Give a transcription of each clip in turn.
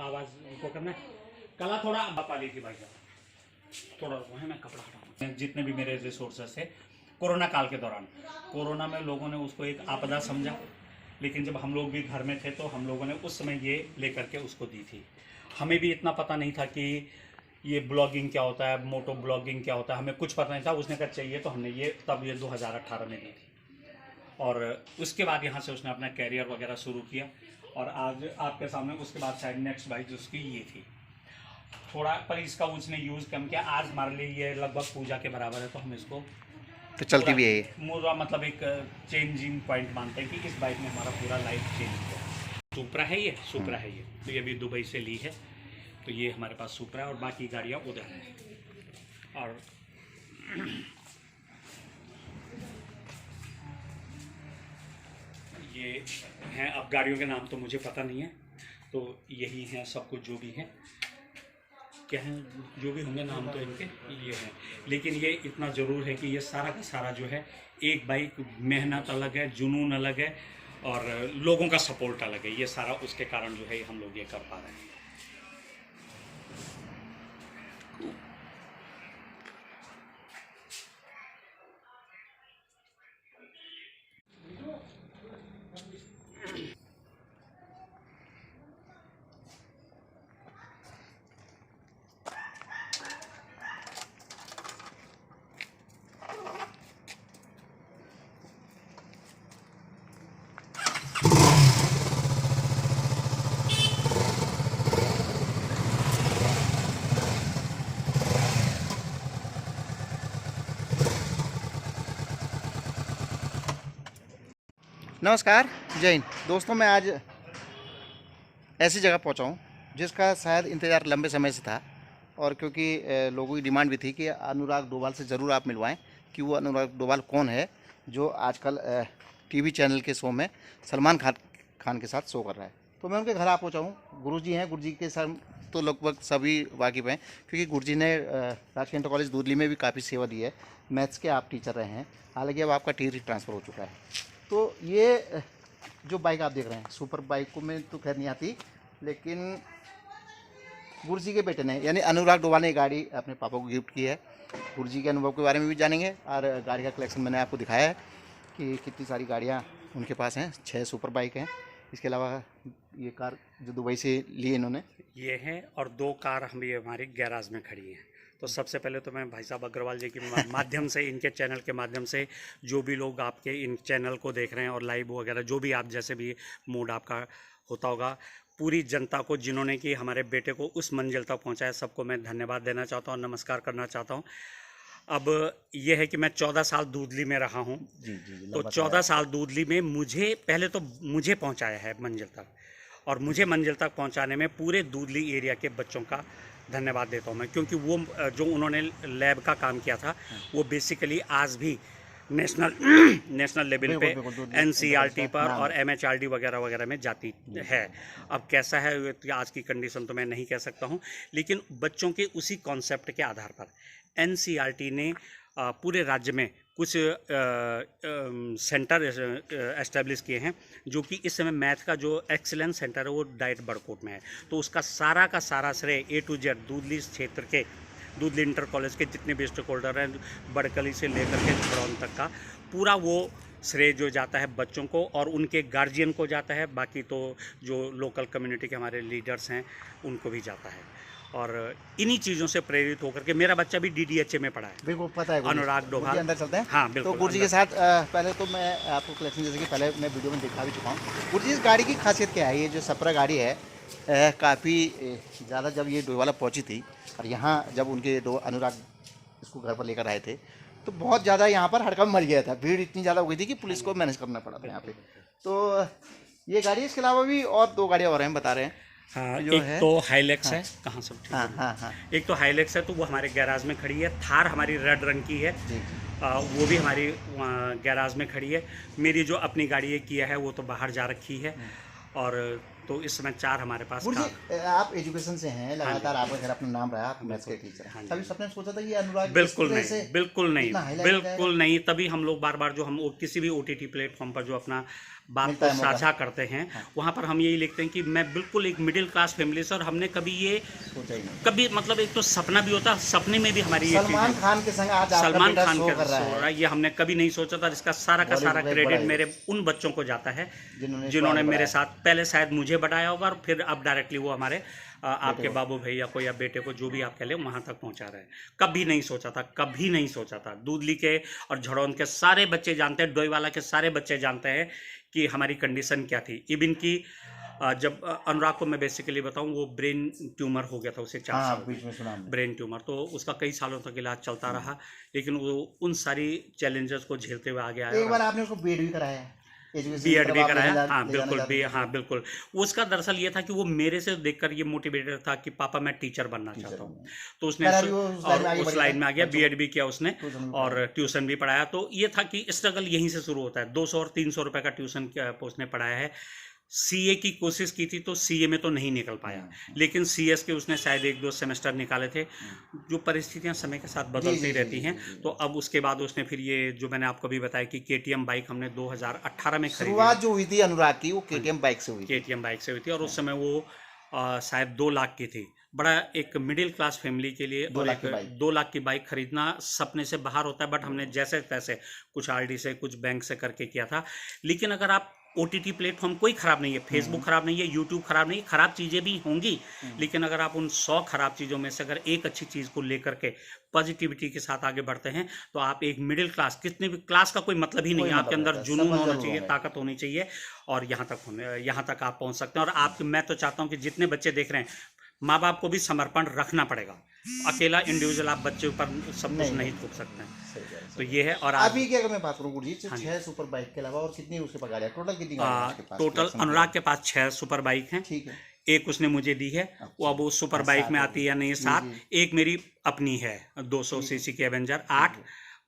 आवाज़ उनको करना है। कला थोड़ा बता ली थी भाई साहब, थोड़ा वो है, मैं कपड़ा हटाऊँ। जितने भी मेरे रिसोर्सेस थे कोरोना काल के दौरान, कोरोना में लोगों ने उसको एक आपदा समझा, लेकिन जब हम लोग भी घर में थे तो हम लोगों ने उस समय ये लेकर के उसको दी थी। हमें भी इतना पता नहीं था कि ये ब्लॉगिंग क्या होता है, मोटो ब्लॉगिंग क्या होता है, हमें कुछ पता नहीं था। उसने कहा चाहिए, तो हमने ये तब ये 2018 में दी थी, और उसके बाद यहाँ से उसने अपना कैरियर वगैरह शुरू किया। और आज आपके सामने उसके बाद शायद नेक्स्ट बाइक उसकी ये थी थोड़ा, पर इसका उसने यूज़ कम किया। आज हमारे लिए ये लगभग पूजा के बराबर है, तो हम इसको तो चलती भी है ये पूरा मतलब एक चेंजिंग पॉइंट मानते हैं कि इस बाइक ने हमारा पूरा लाइफ चेंज किया। सुपरा है ये, सुपरा है ये, तो ये भी दुबई से ली है। तो ये हमारे पास सुपरा है और बाकी गाड़ियाँ उधर हैं। और ये हैं, अब गाड़ियों के नाम तो मुझे पता नहीं है, तो यही हैं सब कुछ जो भी हैं, क्या हैं जो भी होंगे नाम तो इनके ये हैं। लेकिन ये इतना ज़रूर है कि ये सारा का सारा जो है एक बाइक, मेहनत अलग है, जुनून अलग है और लोगों का सपोर्ट अलग है। ये सारा उसके कारण जो है हम लोग ये कर पा रहे हैं। नमस्कार, जय हिंद दोस्तों। मैं आज ऐसी जगह पहुंचा हूं जिसका शायद इंतज़ार लंबे समय से था, और क्योंकि लोगों की डिमांड भी थी कि अनुराग डोभाल से ज़रूर आप मिलवाएं कि वो अनुराग डोभाल कौन है जो आजकल टीवी चैनल के शो में सलमान खान के साथ शो कर रहा है। तो मैं उनके घर आ पहुँचा हूँ। गुरुजी हैं, गुरुजी के साथ तो लगभग सभी वाकिफ़ हैं, क्योंकि गुरुजी ने राजकीय इंटर कॉलेज दूदली में भी काफ़ी सेवा दी है। मैथ्स के आप टीचर रहे हैं, हालांकि अब आपका टिहरी ट्रांसफ़र हो चुका है। तो ये जो बाइक आप देख रहे हैं, सुपर बाइक को में तो खैर नहीं आती, लेकिन गुरुजी के बेटे ने यानी अनुराग डोभाल ने गाड़ी अपने पापा को गिफ्ट की है। गुरुजी के अनुभव के बारे में भी जानेंगे, और गाड़ी का कलेक्शन मैंने आपको दिखाया है कि कितनी सारी गाड़ियाँ उनके पास हैं। 6 सुपर बाइक हैं, इसके अलावा ये कार जो दुबई से ली इन्होंने ये हैं, और 2 कार हम ये हमारे गैराज में खड़ी हैं। तो सबसे पहले तो मैं भाई साहब अग्रवाल जी के माध्यम से, इनके चैनल के माध्यम से जो भी लोग आपके इन चैनल को देख रहे हैं और लाइव वगैरह जो भी आप जैसे भी मूड आपका होता होगा, पूरी जनता को जिन्होंने कि हमारे बेटे को उस मंजिल तक पहुंचाया, सबको मैं धन्यवाद देना चाहता हूं, नमस्कार करना चाहता हूं। अब ये है कि मैं 14 साल दूदली में रहा हूं। तो 14 साल दूदली में मुझे पहले तो मुझे पहुंचाया है मंजिल तक, और मुझे मंजिल तक पहुंचाने में पूरे दूदली एरिया के बच्चों का धन्यवाद देता हूं मैं, क्योंकि वो जो उन्होंने लैब का काम किया था वो बेसिकली आज भी नेशनल लेवल पे एनसीईआरटी पर और एमएचआरडी वगैरह वगैरह में जाती है। अब कैसा है आज की कंडीशन तो मैं नहीं कह सकता हूं, लेकिन बच्चों के उसी कॉन्सेप्ट के आधार पर एनसीईआरटी ने पूरे राज्य में कुछ सेंटर एस्टेब्लिश किए हैं, जो कि इस समय मैथ का जो एक्सीलेंस सेंटर है वो डाइट बड़कोट में है। तो उसका सारा का सारा श्रेय A to Z दूदली क्षेत्र के, दूदली इंटर कॉलेज के जितने भी स्टेक होल्डर हैं, बड़कली से लेकर के बड़ौन तक का पूरा वो श्रेय जो जाता है बच्चों को और उनके गार्जियन को जाता है। बाकी तो जो लोकल कम्युनिटी के हमारे लीडर्स हैं उनको भी जाता है। और इन्हीं चीज़ों से प्रेरित होकर के मेरा बच्चा भी DDHA में पढ़ा है। बिल्कुल पता है, अनुराग डोभाल अंदर चलते हैं। हाँ बिल्कुल। तो गुरुजी के साथ पहले तो मैं आपको कलेक्शन, जैसे कि पहले मैं वीडियो में दिखा भी चुका हूँ। गुरुजी इस गाड़ी की खासियत क्या है? ये जो सपरा गाड़ी है काफ़ी ज़्यादा, जब ये डोभाल पहुँची थी और यहाँ जब उनके अनुराग इसको घर पर लेकर आए थे तो बहुत ज़्यादा यहाँ पर हड़कंप मच गया था। भीड़ इतनी ज़्यादा हो गई थी कि पुलिस को मैनेज करना पड़ा था यहाँ पे। तो ये गाड़ी, इसके अलावा भी और 2 गाड़ियाँ और हैं, बता रहे हैं। हाँ, एक है तो हाईलैक्स है, कहाँ सब ठीक है। हाँ। एक तो हाईलैक्स है, तो वो हमारे गैराज में खड़ी है। थार हमारी रेड रंग की है, वो भी हमारी गैराज में खड़ी है। मेरी जो अपनी गाड़ी है किया है वो तो बाहर जा रखी है। और तो इस समय 4 हमारे पास गुरु कार। जी, आप एजुकेशन से हैं, लगातार आपका घर अपना नाम रहा, आप मैथ्स के टीचर हैं। कभी सपने सोचा था कि अनुराग इस बिल्कुल तरह से नहीं, बिल्कुल नहीं, इतना हाईलाइट हो जाएगा? बिल्कुल नहीं। तभी हम लोग बार-बार जो हम किसी भी ओटीटी प्लेटफ़ॉर्म पर जो अपना बात मिलता को है मौका। साझा करते हैं, वहाँ पर हम यही लिखते हैं कि मैं बिल्कुल एक मिडिल क्लास फैमिली से, और हमने कभी ये सोचा ही नहीं। कभी मतलब एक तो सपना भी होता है, सपने में भी हमारी ये सलमान चीज़ें, खान के संग आज आपका सलमान बेटा खान शो के कर रहा शो हो रहा है, है, ये हमने कभी नहीं सोचा था। इसका सारा का सारा बॉलीवुड का एक बड़ा क्रेडिट हीरो, मेरे उन बच्चों को जाता है जिन्होंने इसको जिन्होंने आगे मेरे बढ़ाया। साथ पहले शायद मुझे बढ़ाया होगा, और फिर अब डायरेक्टली वो हमारे आपके को। बाबू भैया को या बेटे को, जो भी आप कह लें, वहाँ तक पहुँचा रहे हैं। कभी नहीं सोचा था, कभी नहीं सोचा था। दूधली के और झड़ौन के सारे बच्चे जानते हैं, डोईवाला के सारे बच्चे जानते हैं कि हमारी कंडीशन क्या थी। इवन की जब अनुराग को मैं बेसिकली बताऊं, वो ब्रेन ट्यूमर हो गया था उसे 4 हाँ, साल बीच में सुना हमने। ब्रेन ट्यूमर, तो उसका कई सालों तक इलाज चलता रहा, लेकिन वो उन सारी चैलेंजेस को झेलते हुए आगे आया। एक बार आपने उसको बीएड भी कराया है, एजुकेशन की बीएड तरफ भी आप कराया, हाँ ले जाना बिल्कुल चाहते भी, थे। हाँ बिल्कुल। उसका दरअसल ये था कि वो मेरे से देखकर ये मोटिवेटेड था कि पापा मैं टीचर बनना चाहता हूँ, तो उसने खैर अभी वो उस लाइन में आगे उस बढ़ लाइन में आ गया, बच्चों बीएड भी किया उसने, ट्यूशन भी और ट्यूशन भी पढ़ाया। तो ये था कि स्ट्रगल यहीं से शुरू होता है। 200 और 300 रुपए का ट्यूशन उसने पढ़ाया है। सीए की कोशिश की थी, तो सीए में तो नहीं निकल पाया, लेकिन सीएस के उसने शायद 1-2 सेमेस्टर निकाले थे। जो परिस्थितियां समय के साथ बदलती रहती हैं, तो अब उसके बाद उसने फिर ये जो मैंने आपको भी बताया कि केटीएम बाइक हमने 2018 में खरीदी। शुरुआत जो हुई थी अनुराग की, वो केटीएम बाइक से हुई थी। केटीएम बाइक से हुई थी, और उस समय वो शायद 2 लाख की थी। बड़ा एक मिडिल क्लास फैमिली के लिए 2 और लाख एक की बाइक। 2 लाख की बाइक खरीदना सपने से बाहर होता है, बट हमने जैसे तैसे कुछ आरडी से, कुछ बैंक से करके किया था। लेकिन अगर आप ओटीटी प्लेटफॉर्म कोई ख़राब नहीं है, फेसबुक ख़राब नहीं है, यूट्यूब ख़राब नहीं है, ख़राब चीज़ें भी होंगी, लेकिन अगर आप उन 100 ख़राब चीज़ों में से अगर एक अच्छी चीज़ को लेकर के पॉजिटिविटी के साथ आगे बढ़ते हैं, तो आप एक मिडिल क्लास, कितने भी क्लास का कोई मतलब ही नहीं है, आपके अंदर जुनून होना चाहिए, ताकत होनी चाहिए, और यहाँ तक आप पहुँच सकते हैं। और आप, मैं तो चाहता हूँ कि जितने बच्चे देख रहे हैं, माँ बाप को भी समर्पण रखना पड़ेगा। अकेला इंडिविजुअल आप बच्चे ऊपर सब कुछ नहीं थोप सकते हैं। तो ये है। और अभी की अगर मैं बात करूँ गुरु जी, 6 सुपर बाइक के अलावा और कितनी उसके पास गाड़ियाँ, टोटल कितनी गाड़ियाँ हैं उसके पास? टोटल अनुराग के पास 6 सुपर बाइक हैं। ठीक है। एक उसने मुझे दी है, वो अब वो सुपर बाइक में आती है या नहीं, 7। एक मेरी अपनी है 200 सीसी की एवेंजर 8,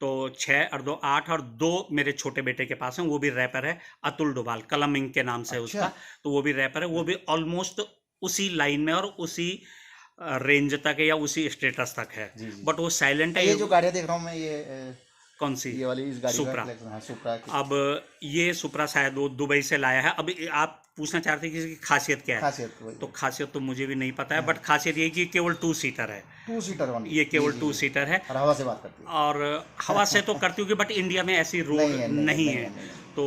तो 6 और 2 8, और 2 मेरे छोटे बेटे के पास हैं, वो भी रैपर है, अतुल डोभाल, कलम इंक के नाम से है उसका, तो वो भी रैपर है, वो भी ऑलमोस्ट उसी लाइन में और उसी रेंज तक है या उसी स्टेटस तक है, बट वो साइलेंट है। ये जो गाड़ियाँ देख रहा हूँ मैं, ये कौन सी? ये वाली, इस गाड़ी का सुपरा। collection, हाँ, सुपरा की अब ये सुपरा शायद वो दुबई से लाया है। अब आप पूछना चाहते हैं कि इसकी खासियत क्या है, खासियत वही। तो खासियत तो मुझे भी नहीं पता है, बट खासियत ये है कि केवल 2 सीटर है, 2 सीटर वाली, ये केवल 2 सीटर है, और हवा से बात करती है। और हवा से तो करती होगी, बट इंडिया में ऐसी रोड नहीं है। तो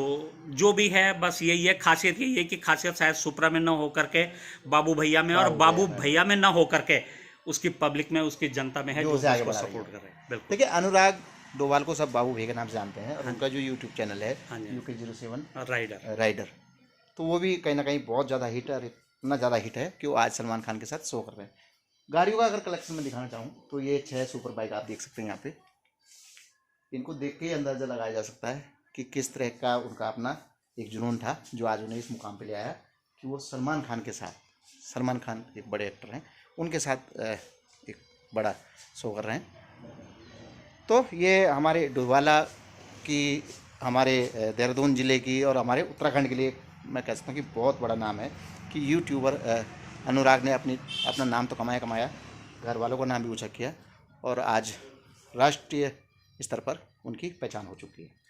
जो भी है, बस यही है, खासियत यही है कि खासियत शायद सुपरा में न हो करके बाबू भैया में, और बाबू भैया में न हो करके उसकी पब्लिक में, उसकी जनता में है, जो उसको सपोर्ट कर रहे हैं। बिल्कुल। देखिए, अनुराग डोभाल को सब बाबू भैया के नाम से जानते हैं, और उनका जो यूट्यूब चैनल है UK07 राइडर, तो वो भी कहीं ना कहीं बहुत ज़्यादा हिट है, और इतना ज़्यादा हिट है कि वो आज सलमान खान के साथ शो कर रहे हैं। गाड़ियों का अगर कलेक्शन में दिखाना चाहूँ, तो ये 6 सुपर बाइक आप देख सकते हैं यहाँ पे। इनको देख के ही अंदाज़ा लगाया जा सकता है कि किस तरह का उनका अपना एक जुनून था, जो आज उन्हें इस मुकाम पे ले आया कि वो सलमान खान के साथ, सलमान खान एक बड़े एक्टर हैं, उनके साथ एक बड़ा शो कर रहे हैं। तो ये हमारे डोभाला की, हमारे देहरादून ज़िले की, और हमारे उत्तराखंड के लिए मैं कह सकता हूँ कि बहुत बड़ा नाम है कि यूट्यूबर अनुराग ने अपना नाम तो कमाया, घर वालों का नाम भी ऊँचा किया, और आज राष्ट्रीय स्तर पर उनकी पहचान हो चुकी है।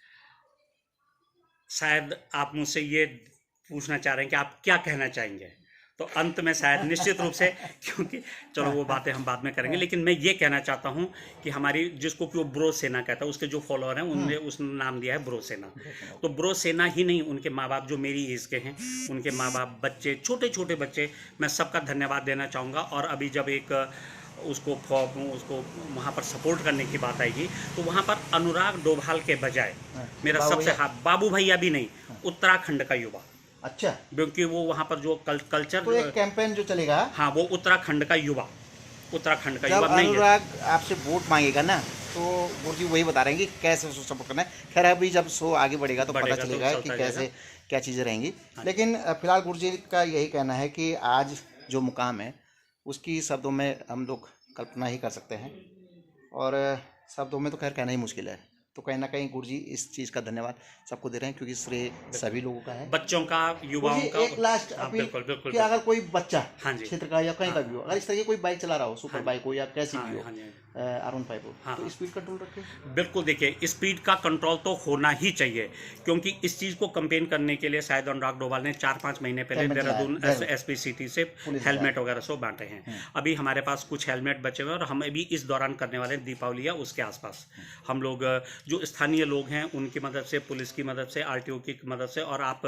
शायद आप मुझसे ये पूछना चाह रहे हैं कि आप क्या कहना चाहेंगे, तो अंत में शायद निश्चित रूप से, क्योंकि चलो वो बातें हम बाद में करेंगे, लेकिन मैं ये कहना चाहता हूँ कि हमारी, जिसको कि वो ब्रो सेना कहता है, उसके जो फॉलोअर हैं उन्होंने उसने नाम दिया है ब्रो सेना। तो ब्रो सेना ही नहीं, उनके माँ बाप जो मेरी एज के हैं, उनके माँ बाप, बच्चे, छोटे छोटे बच्चे, मैं सबका धन्यवाद देना चाहूँगा। और अभी जब एक उसको वहाँ पर सपोर्ट करने की बात आएगी, तो वहाँ पर अनुराग डोभाल के बजाय मेरा सबसे, बाबू भैया भी नहीं, उत्तराखंड का युवा, अच्छा, क्योंकि वो वहाँ पर जो कल्चर, तो एक कैंपेन जो चलेगा, हाँ, वो उत्तराखंड का युवा जब अनुराग आपसे वोट मांगेगा ना, तो गुरु जी वही बता रहे हैं कि कैसे उसको सपोर्ट करना है। खैर, अभी जब शो आगे बढ़ेगा तो पता चलेगा कि कैसे क्या चीज़ें रहेंगी, लेकिन फिलहाल गुरु जी का यही कहना है कि आज जो मुकाम है उसकी शब्दों में हम लोग कल्पना ही कर सकते हैं, और शब्दों में तो खैर कहना ही मुश्किल है। तो कहीं ना कहीं गुरु जी इस चीज़ का धन्यवाद सबको दे रहे हैं, क्योंकि श्रेय सभी लोगों का है। बच्चों का, युवाओं गुरुजी, का। एक लास्ट हाँ, अपील बिल्कुल बिल्कुल कि अगर कोई बच्चा हाँ जी, क्षेत्र का या कहीं का भी हो, अगर इस तरह की कोई बाइक चला रहा हो, सुपर हाँ, बाइक हो या कैसी हाँ भी हो, हाँ जी, R15 हो, हाँ, तो हाँ। स्पीड कंट्रोल रखे। बिल्कुल, देखिए स्पीड का कंट्रोल तो होना ही चाहिए, क्योंकि इस चीज़ को कंपेन करने के लिए शायद अनुराग डोभाल ने 4-5 महीने पहले हेलमेट चलाया, देहरादून जरूर। SPCT से पुलिस हेलमेट वगैरह सब बांटे हैं। अभी हमारे पास कुछ हेलमेट बचे हुए हैं और हम अभी इस दौरान करने वाले हैं दीपावली या उसके आसपास। हम लोग जो स्थानीय लोग हैं उनकी मदद से, पुलिस की मदद से, RTO की मदद से, और आप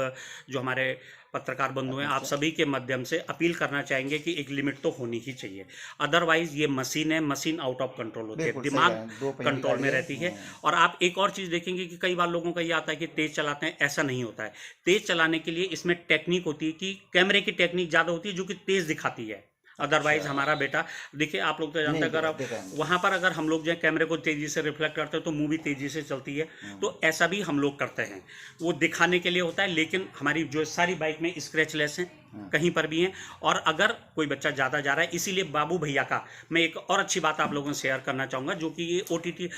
जो हमारे पत्रकार बंधु हैं, आप सभी के माध्यम से अपील करना चाहेंगे कि एक लिमिट तो होनी ही चाहिए। अदरवाइज ये मशीन है, मशीन आउट ऑफ कंट्रोल होती है, बिल्कुल सही दिमाग है, दो पहिए की कंट्रोल में गाड़ी है। रहती है। और आप एक और चीज़ देखेंगे कि कई बार लोगों का ये आता है कि तेज़ चलाते हैं, ऐसा नहीं होता है। तेज़ चलाने के लिए इसमें टेक्निक होती है कि कैमरे की टेक्निक ज़्यादा होती है जो कि तेज़ दिखाती है। अदरवाइज हमारा बेटा, देखिए आप लोग तो जानते हैं, नहीं अगर आप देखा है। वहाँ पर अगर हम लोग जो है कैमरे को तेज़ी से रिफ्लेक्ट करते हैं तो मूवी तेज़ी से चलती है। तो ऐसा भी हम लोग करते हैं, वो दिखाने के लिए होता है। लेकिन हमारी जो सारी बाइक में स्क्रैचलेस हैं, कहीं पर भी हैं। और अगर कोई बच्चा ज़्यादा जा रहा है, इसीलिए बाबू भैया का मैं एक और अच्छी बात आप लोगों से शेयर करना चाहूँगा, जो कि ये OTT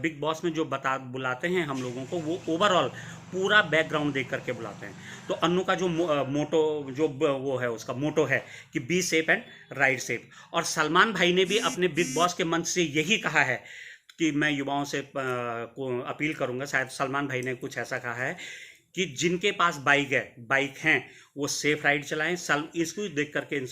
बिग बॉस में जो बुलाते हैं हम लोगों को, वो ओवरऑल पूरा बैकग्राउंड देख करके बुलाते हैं। तो अन्नू का जो मोटो, जो वो है, उसका मोटो है कि be safe and ride safe. और सलमान भाई ने भी अपने बिग बॉस के मंच से यही कहा है कि मैं युवाओं से को अपील करूंगा, शायद सलमान भाई ने कुछ ऐसा कहा है कि जिनके पास बाइक हैं वो सेफ राइड चलाएं। इसको देख करके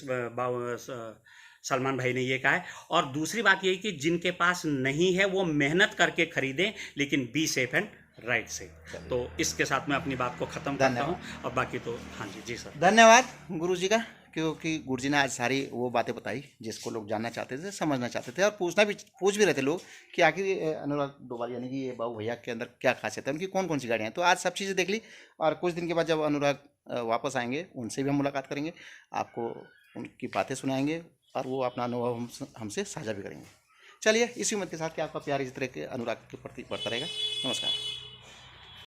सलमान भाई ने ये कहा है। और दूसरी बात यही कि जिनके पास नहीं है वो मेहनत करके खरीदें, लेकिन बी सेफ एंड राइट से। तो इसके साथ मैं अपनी बात को ख़त्म करता हूँ, और बाकी तो हाँ जी सर। धन्यवाद गुरु जी का, क्योंकि गुरु जी ने आज सारी वो बातें बताई जिसको लोग जानना चाहते थे, समझना चाहते थे, और पूछ भी रहे थे लोग कि आखिर अनुराग डोभाल यानी कि ये बाबू भैया के अंदर क्या खासियत है, उनकी कौन कौन सी गाड़ियाँ हैं। तो आज सब चीज़ें देख ली, और कुछ दिन के बाद जब अनुराग वापस आएंगे उनसे भी हम मुलाकात करेंगे, आपको उनकी बातें सुनाएंगे, और वो अपना अनुभव हमसे साझा भी करेंगे। चलिए, इसी उम्मीद के साथ कि आपका प्यार इस तरह के अनुराग के प्रति बढ़ता रहेगा। नमस्कार।